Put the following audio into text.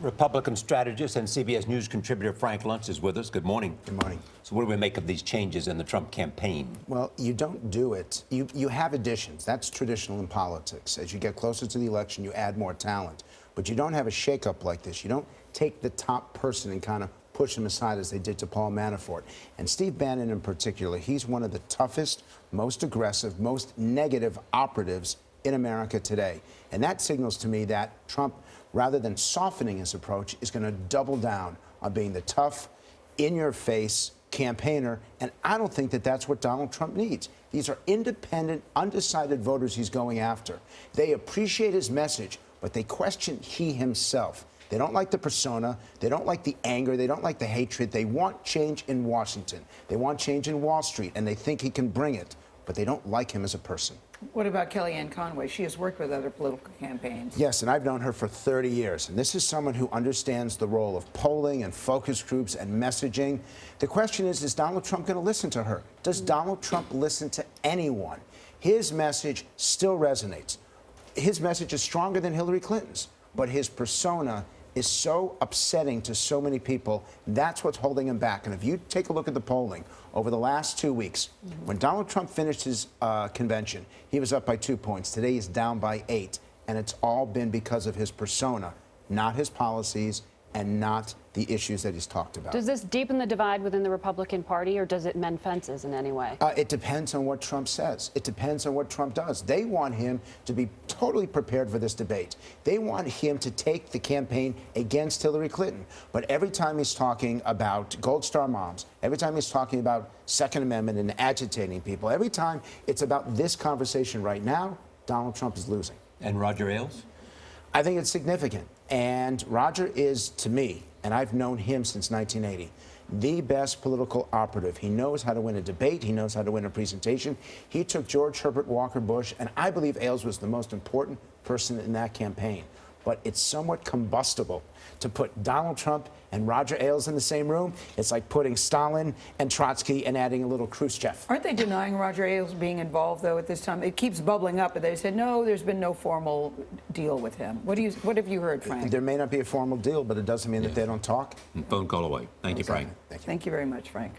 Republican strategist and CBS News contributor Frank Luntz is with us. Good morning. Good morning. So what do we make of these changes in the Trump campaign? Well, you don't do it. You have additions. That's traditional in politics. As you get closer to the election, you add more talent. But you don't have a shakeup like this. You don't take the top person and kind of push him aside as they did to Paul Manafort. And Steve Bannon in particular, he's one of the toughest, most aggressive, most negative operatives in America today. And that signals to me that Trump, rather than softening his approach, is going to double down on being the tough, in-your-face campaigner. And I don't think that that's what Donald Trump needs. These are independent, undecided voters he's going after. They appreciate his message, but they question he himself. They don't like the persona. They don't like the anger. They don't like the hatred. They want change in Washington. They want change in Wall Street, and they think he can bring it, but they don't like him as a person. What about Kellyanne Conway? She has worked with other political campaigns. Yes, and I've known her for 30 years. And this is someone who understands the role of polling and focus groups and messaging. The question is Donald Trump going to listen to her? Does Donald Trump listen to anyone? His message still resonates. His message is stronger than Hillary Clinton's, but his persona is so upsetting to so many people. That's what's holding him back. And if you take a look at the polling over the last 2 weeks, when Donald Trump finished his convention, he was up by 2 points. Today he's down by 8. And it's all been because of his persona, not his policies and not the issues that he's talked about. Does this deepen the divide within the Republican Party, or does it mend fences in any way? It depends on what Trump says. It depends on what Trump does. They want him to be totally prepared for this debate. They want him to take the campaign against Hillary Clinton. But every time he's talking about Gold Star moms, every time he's talking about Second Amendment and agitating people, every time it's about this conversation right now, Donald Trump is losing. And Roger Ailes? I think it's significant. And Roger is, to me, and I've known him since 1980, the best political operative. He knows how to win a debate. He knows how to win a presentation. He took George Herbert Walker Bush, and I believe Ailes was the most important person in that campaign. But it's somewhat combustible to put Donald Trump and Roger Ailes in the same room. It's like putting Stalin and Trotsky and adding a little Khrushchev. Aren't they denying Roger Ailes being involved, though, at this time? It keeps bubbling up, but they said, no, there's been no formal deal with him. What have you heard, Frank? There may not be a formal deal, but it doesn't mean that they don't talk. Phone call away. Thank you, Frank. Thank you. Thank you very much, Frank.